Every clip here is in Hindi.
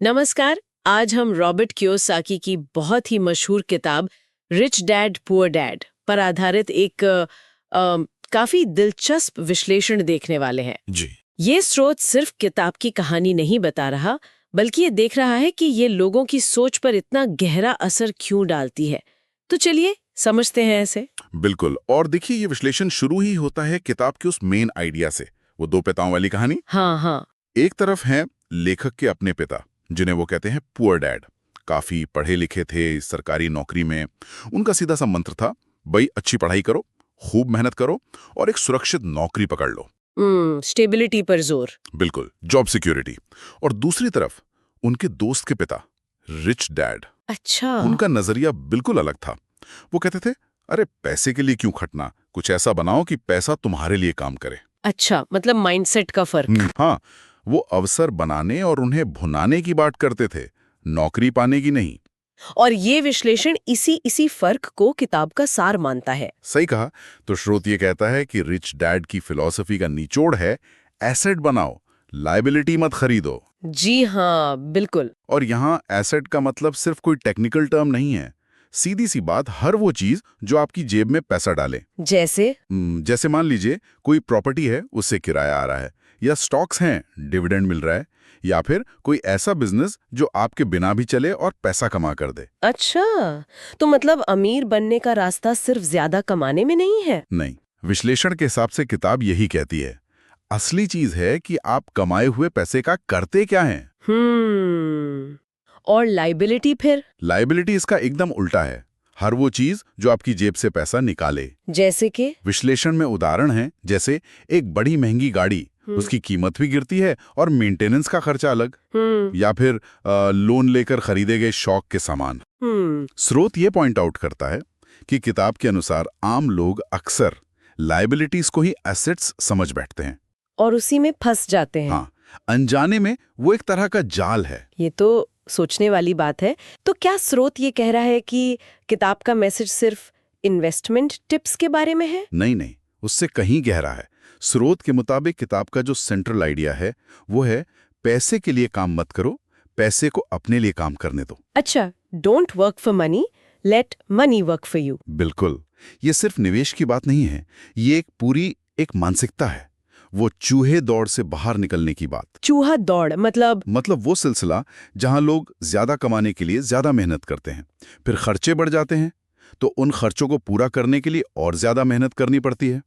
नमस्कार। आज हम रॉबर्ट कियोसाकी की बहुत ही मशहूर किताब रिच डैड पुअर डैड पर आधारित एक काफी दिलचस्प विश्लेषण देखने वाले हैं। जी। ये स्रोत सिर्फ किताब की कहानी नहीं बता रहा, बल्कि ये देख रहा है कि ये लोगों की सोच पर इतना गहरा असर क्यों डालती है। तो चलिए समझते हैं ऐसे। बिल्कुल। और देखिए, ये विश्लेषण शुरू ही होता है किताब के उस मेन आइडिया से, वो दो पिताओं वाली कहानी। हाँ हाँ। एक तरफ है लेखक के अपने पिता, जिन्हें वो कहते हैं पुअर डैड। काफी पढ़े लिखे थे, सरकारी नौकरी में। उनका सीधा सा मंत्र था, भाई अच्छी पढ़ाई करो, खूब मेहनत करो और एक सुरक्षित नौकरी पकड़ लो। स्टेबिलिटी पर जोर। बिल्कुल, जॉब सिक्योरिटी। और दूसरी तरफ उनके दोस्त के पिता, रिच डैड। अच्छा। उनका नजरिया बिल्कुल अलग था। वो कहते थे, अरे पैसे के लिए क्यों खटना, कुछ ऐसा बनाओ कि पैसा तुम्हारे लिए काम करे। अच्छा, मतलब माइंडसेट का फर्क। हाँ, वो अवसर बनाने और उन्हें भुनाने की बात करते थे, नौकरी पाने की नहीं। और ये विश्लेषण इसी फर्क को किताब का सार मानता है। सही कहा। तो स्रोत ये कहता है कि रिच डैड की फिलॉसफी का निचोड़ है, एसेट बनाओ, लायबिलिटी मत खरीदो। जी हाँ, बिल्कुल। और यहाँ एसेट का मतलब सिर्फ कोई टेक्निकल टर्म नहीं है। सीधी सी बात, हर वो चीज जो आपकी जेब में पैसा डाले। जैसे? जैसे मान लीजिए कोई प्रॉपर्टी है, उससे किराया आ रहा है, या स्टॉक्स हैं, डिविडेंड मिल रहा है, या फिर कोई ऐसा बिजनेस जो आपके बिना भी चले और पैसा कमा कर दे। अच्छा, तो मतलब अमीर बनने का रास्ता सिर्फ ज्यादा कमाने में नहीं है? नहीं, विश्लेषण के हिसाब से किताब यही कहती है, असली चीज है कि आप कमाए हुए पैसे का करते क्या हैं। और लाइबिलिटी फिर? लायबिलिटी इसका एकदम उल्टा है, हर वो चीज जो आपकी जेब से पैसा निकाले। जैसे कि? विश्लेषण में उदाहरण है, जैसे एक बड़ी महंगी गाड़ी, उसकी कीमत भी गिरती है और मेंटेनेंस का खर्चा अलग। या फिर लोन लेकर खरीदे गए शौक के सामान। स्रोत ये पॉइंट आउट करता है कि किताब के अनुसार आम लोग अक्सर लायबिलिटीज को ही एसेट्स समझ बैठते हैं और उसी में फंस जाते हैं। हाँ, अनजाने में वो एक तरह का जाल है। ये तो सोचने वाली बात है। तो क्या स्रोत ये कह रहा है कि किताब का मैसेज सिर्फ इन्वेस्टमेंट टिप्स के बारे में है? नहीं नहीं, उससे कहीं गहरा है। स्रोत के मुताबिक किताब का जो सेंट्रल आइडिया है वो है, पैसे के लिए काम मत करो, पैसे को अपने लिए काम करने दो। अच्छा, don't work for money, late money work for you. बिल्कुल। ये सिर्फ निवेश की बात नहीं है, ये एक पूरी एक मानसिकता है, वो चूहे दौड़ से बाहर निकलने की बात। चूहा दौड़ मतलब वो सिलसिला जहां लोग ज्यादा कमाने के लिए ज्यादा मेहनत करते हैं, फिर खर्चे बढ़ जाते हैं, तो उन खर्चों को पूरा करने के लिए और ज्यादा मेहनत करनी पड़ती है।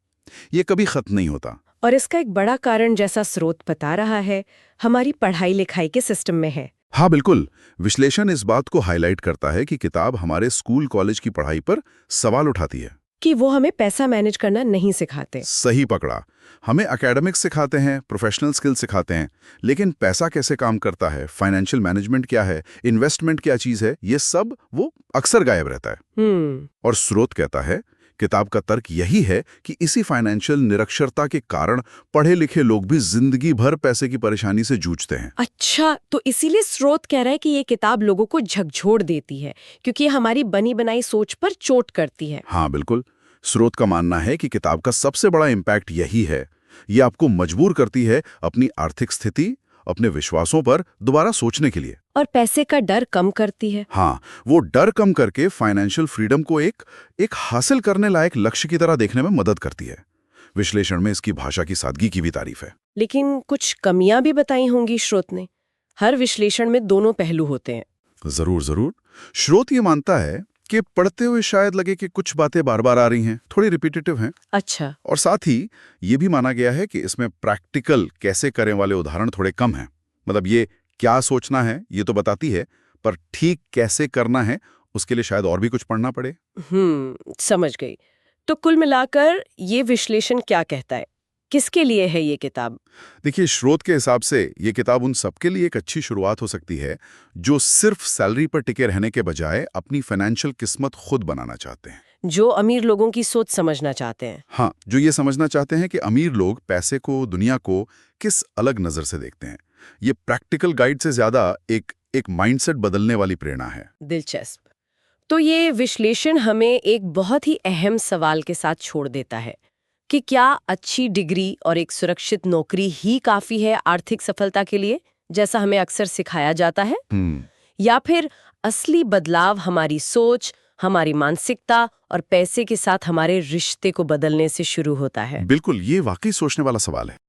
ये कभी खत्म नहीं होता। और इसका एक बड़ा कारण, जैसा स्रोत बता रहा है, हमारी पढ़ाई लिखाई के सिस्टम में है। हाँ बिल्कुल। विश्लेषण इस बात को हाईलाइट करता है कि किताब हमारे स्कूल कॉलेज की पढ़ाई पर सवाल उठाती है कि वो हमें पैसा मैनेज करना नहीं सिखाते। सही पकड़ा। हमें एकेडमिक्स सिखाते हैं, प्रोफेशनल स्किल सिखाते हैं, लेकिन पैसा कैसे काम करता है, फाइनेंशियल मैनेजमेंट क्या है, इन्वेस्टमेंट क्या चीज है, ये सब वो अक्सर गायब रहता है। और स्रोत कहता है, किताब का तर्क यही है कि इसी फाइनेंशियल निरक्षरता के कारण पढ़े लिखे लोग भी जिंदगी भर पैसे की परेशानी से जूझते हैं। अच्छा, तो इसीलिए स्रोत कह रहा है कि ये किताब लोगों को झकझोर देती है, क्योंकि ये हमारी बनी बनाई सोच पर चोट करती है। हाँ बिल्कुल। स्रोत का मानना है कि किताब का सबसे बड़ा इम्पैक्ट यही है, ये आपको मजबूर करती है अपनी आर्थिक स्थिति, अपने विश्वासों पर दोबारा सोचने के लिए। और पैसे का डर कम करती है। हाँ, वो डर कम करके फाइनेंशियल फ्रीडम को एक हासिल करने लायक लक्ष्य की तरह देखने में मदद करती है। विश्लेषण में इसकी भाषा की सादगी की भी तारीफ है। लेकिन कुछ कमियां भी बताई होंगी स्रोत ने। हर विश्लेषण में दोनों पहलू होते हैं। जरूर जरूर। स्रोत ये मानता है कि पढ़ते हुए शायद लगे कि कुछ बातें बार बार आ रही हैं, थोड़ी रिपीटेटिव हैं। अच्छा। और साथ ही ये भी माना गया है कि इसमें प्रैक्टिकल कैसे करें वाले उदाहरण थोड़े कम हैं। मतलब ये क्या सोचना है ये तो बताती है, पर ठीक कैसे करना है उसके लिए शायद और भी कुछ पढ़ना पड़े। समझ गई। तो कुल मिलाकर ये विश्लेषण क्या कहता है, किसके लिए है ये किताब? देखिए, स्रोत के हिसाब से ये किताब उन सबके लिए एक अच्छी शुरुआत हो सकती है जो सिर्फ सैलरी पर टिके रहने के बजाय अपनी फाइनेंशियल किस्मत खुद बनाना चाहते हैं, जो अमीर लोगों की सोच समझना चाहते हैं। हाँ, जो ये समझना चाहते हैं कि अमीर लोग पैसे को, दुनिया को किस अलग नजर से देखते हैं। ये प्रैक्टिकल गाइड से ज्यादा एक माइंडसेट बदलने वाली प्रेरणा है। दिलचस्प। तो ये विश्लेषण हमें एक बहुत ही अहम सवाल के साथ छोड़ देता है कि क्या अच्छी डिग्री और एक सुरक्षित नौकरी ही काफी है आर्थिक सफलता के लिए? जैसा हमें अक्सर सिखाया जाता है, हम्म, या फिर असली बदलाव हमारी सोच, हमारी मानसिकता और पैसे के साथ हमारे रिश्ते को बदलने से शुरू होता है? बिल्कुल, ये वाकई सोचने वाला सवाल है।